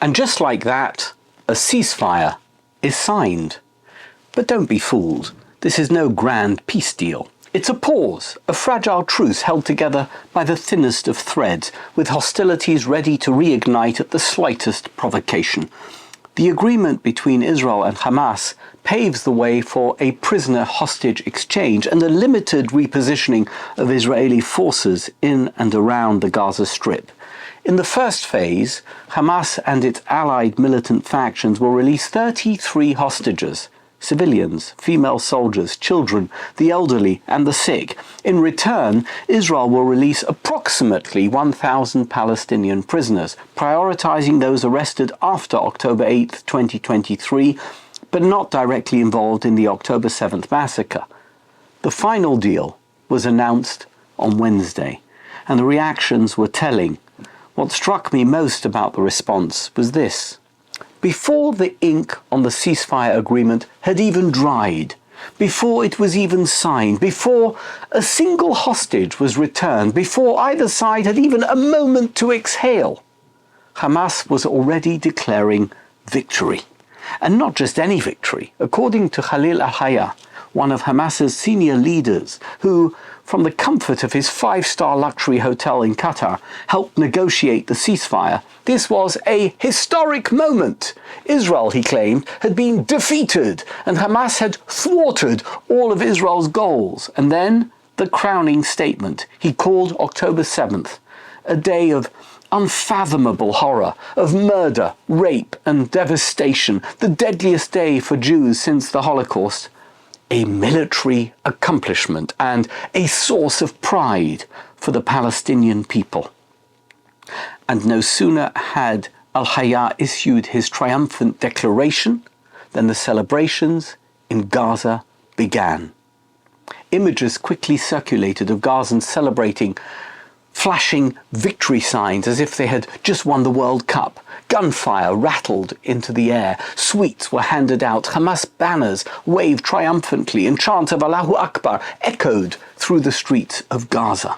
And just like that, a ceasefire is signed. But don't be fooled. This is no grand peace deal. It's a pause, a fragile truce held together by the thinnest of threads, with hostilities ready to reignite at the slightest provocation. The agreement between Israel and Hamas paves the way for a prisoner-hostage exchange and a limited repositioning of Israeli forces in and around the Gaza Strip. In the first phase, Hamas and its allied militant factions will release 33 hostages. Civilians, female soldiers, children, the elderly and the sick. In return, Israel will release approximately 1,000 Palestinian prisoners, prioritizing those arrested after October 8, 2023, but not directly involved in the October 7th massacre. The final deal was announced on Wednesday, and the reactions were telling. What struck me most about the response was this. Before the ink on the ceasefire agreement had even dried, before it was even signed, before a single hostage was returned, before either side had even a moment to exhale, Hamas was already declaring victory. And not just any victory. According to Khalil al-Hayya, one of Hamas's senior leaders, who, from the comfort of his 5-star luxury hotel in Qatar, helped negotiate the ceasefire, this was a historic moment. Israel, he claimed, had been defeated, and Hamas had thwarted all of Israel's goals. And then the crowning statement. He called October 7th a day of unfathomable horror, of murder, rape and devastation, the deadliest day for Jews since the Holocaust. A military accomplishment and a source of pride for the Palestinian people. And no sooner had al-Hayya issued his triumphant declaration than the celebrations in Gaza began. Images quickly circulated of Gazans celebrating, flashing victory signs as if they had just won the World Cup. Gunfire rattled into the air. Sweets were handed out. Hamas banners waved triumphantly, and chants of Allahu Akbar echoed through the streets of Gaza.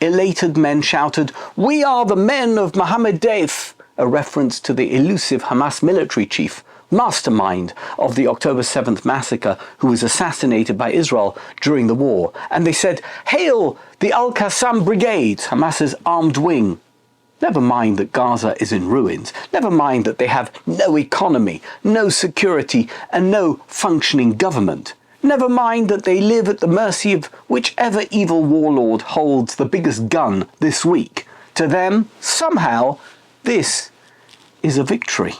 Elated men shouted, "We are the men of Mohammed Deif," a reference to the elusive Hamas military chief, mastermind of the October 7th massacre, who was assassinated by Israel during the war. And they said, "Hail the Al-Qassam Brigade, Hamas's armed wing." Never mind that Gaza is in ruins. Never mind that they have no economy, no security, and no functioning government. Never mind that they live at the mercy of whichever evil warlord holds the biggest gun this week. To them, somehow, this is a victory.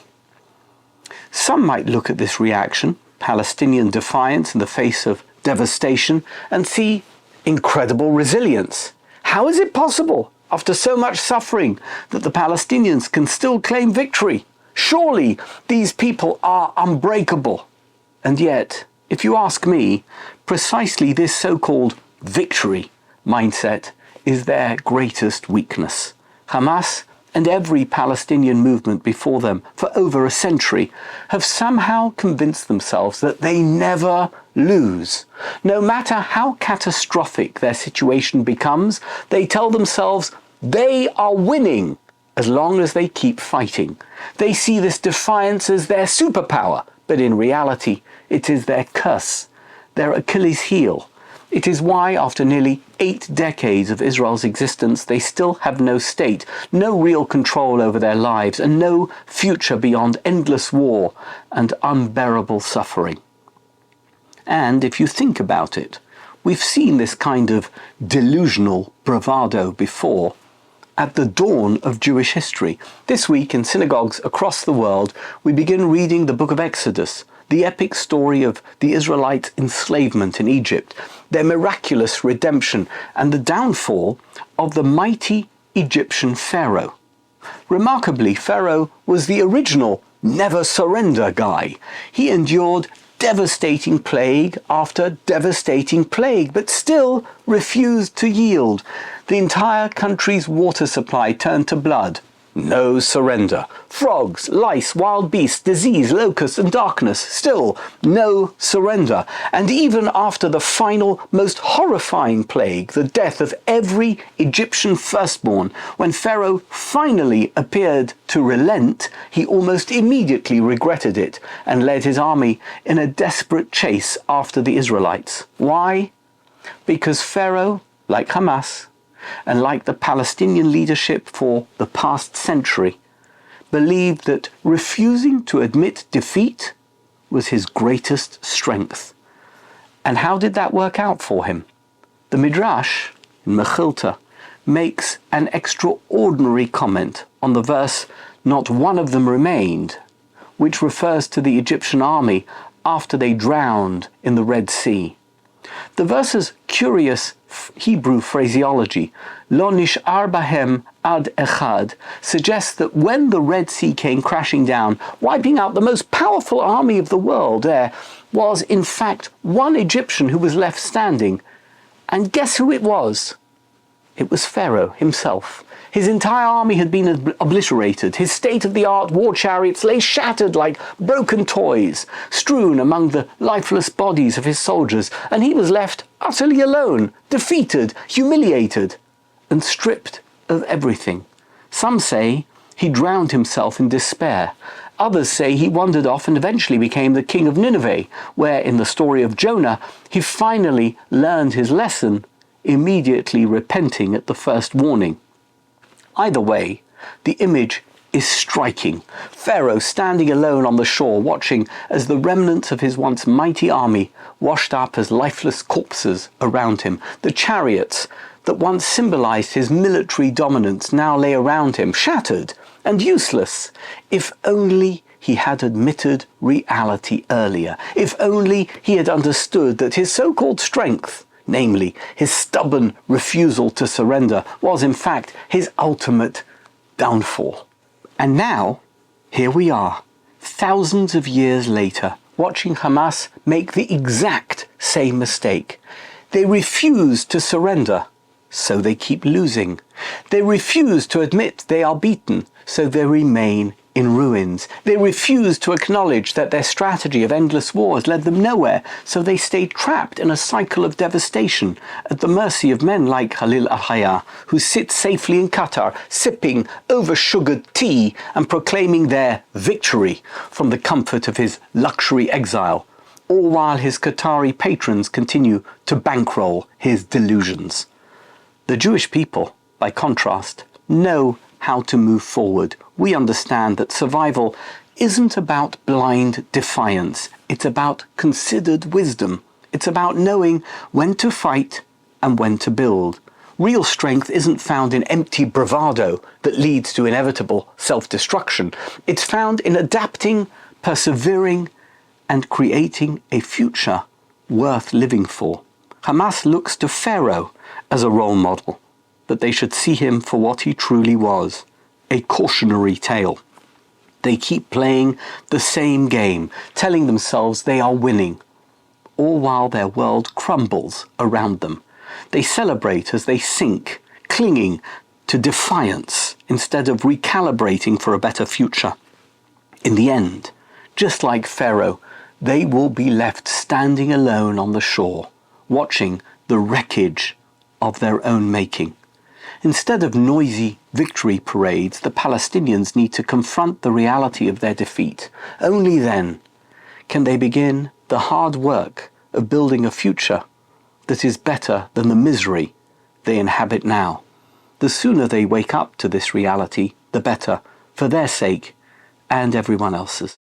Some might look at this reaction, Palestinian defiance in the face of devastation, and see incredible resilience. How is it possible, after so much suffering, that the Palestinians can still claim victory? Surely these people are unbreakable. And yet, if you ask me, precisely this so-called victory mindset is their greatest weakness. Hamas and every Palestinian movement before them for over a century have somehow convinced themselves that they never lose. No matter how catastrophic their situation becomes, they tell themselves they are winning as long as they keep fighting. They see this defiance as their superpower, but in reality, it is their curse, their Achilles heel. It is why, after nearly 8 decades of Israel's existence, they still have no state, no real control over their lives, and no future beyond endless war and unbearable suffering. And if you think about it, we've seen this kind of delusional bravado before at the dawn of Jewish history. This week in synagogues across the world, we begin reading the book of Exodus, the epic story of the Israelites' enslavement in Egypt, their miraculous redemption, and the downfall of the mighty Egyptian Pharaoh. Remarkably, Pharaoh was the original never surrender guy. He endured devastating plague after devastating plague, but still refused to yield. The entire country's water supply turned to blood. No surrender. Frogs, lice, wild beasts, disease, locusts, and darkness. Still, no surrender. And even after the final, most horrifying plague, the death of every Egyptian firstborn, when Pharaoh finally appeared to relent, he almost immediately regretted it and led his army in a desperate chase after the Israelites. Why? Because Pharaoh, like Hamas, and like the Palestinian leadership for the past century, believed that refusing to admit defeat was his greatest strength. And how did that work out for him? The Midrash, in Mechilta, makes an extraordinary comment on the verse, "Not one of them remained," which refers to the Egyptian army after they drowned in the Red Sea. The verse's curious Hebrew phraseology, "Lo nish'ar bahem ad echad," suggests that when the Red Sea came crashing down, wiping out the most powerful army of the world, there was in fact one Egyptian who was left standing. And guess who it was? It was Pharaoh himself. His entire army had been obliterated. His state-of-the-art war chariots lay shattered like broken toys, strewn among the lifeless bodies of his soldiers, and he was left utterly alone, defeated, humiliated, and stripped of everything. Some say he drowned himself in despair. Others say he wandered off and eventually became the king of Nineveh, where in the story of Jonah, he finally learned his lesson, immediately repenting at the first warning. Either way, the image is striking. Pharaoh standing alone on the shore, watching as the remnants of his once mighty army washed up as lifeless corpses around him. The chariots that once symbolized his military dominance now lay around him, shattered and useless. If only he had admitted reality earlier. If only he had understood that his so-called strength, namely his stubborn refusal to surrender, was in fact his ultimate downfall. And now, here we are, thousands of years later, watching Hamas make the exact same mistake. They refuse to surrender, so they keep losing. They refuse to admit they are beaten, so they remain in ruins. They refuse to acknowledge that their strategy of endless wars led them nowhere, so they stay trapped in a cycle of devastation at the mercy of men like Khalil al-Hayya, who sit safely in Qatar, sipping over-sugared tea and proclaiming their victory from the comfort of his luxury exile, all while his Qatari patrons continue to bankroll his delusions. The Jewish people, by contrast, know how to move forward. We understand that survival isn't about blind defiance. It's about considered wisdom. It's about knowing when to fight and when to build. Real strength isn't found in empty bravado that leads to inevitable self-destruction. It's found in adapting, persevering, and creating a future worth living for. Hamas looks to Pharaoh as a role model, but they should see him for what he truly was, a cautionary tale. They keep playing the same game, telling themselves they are winning, all while their world crumbles around them. They celebrate as they sink, clinging to defiance instead of recalibrating for a better future. In the end, just like Pharaoh, they will be left standing alone on the shore, watching the wreckage of their own making. Instead of noisy victory parades, the Palestinians need to confront the reality of their defeat. Only then can they begin the hard work of building a future that is better than the misery they inhabit now. The sooner they wake up to this reality, the better, for their sake and everyone else's.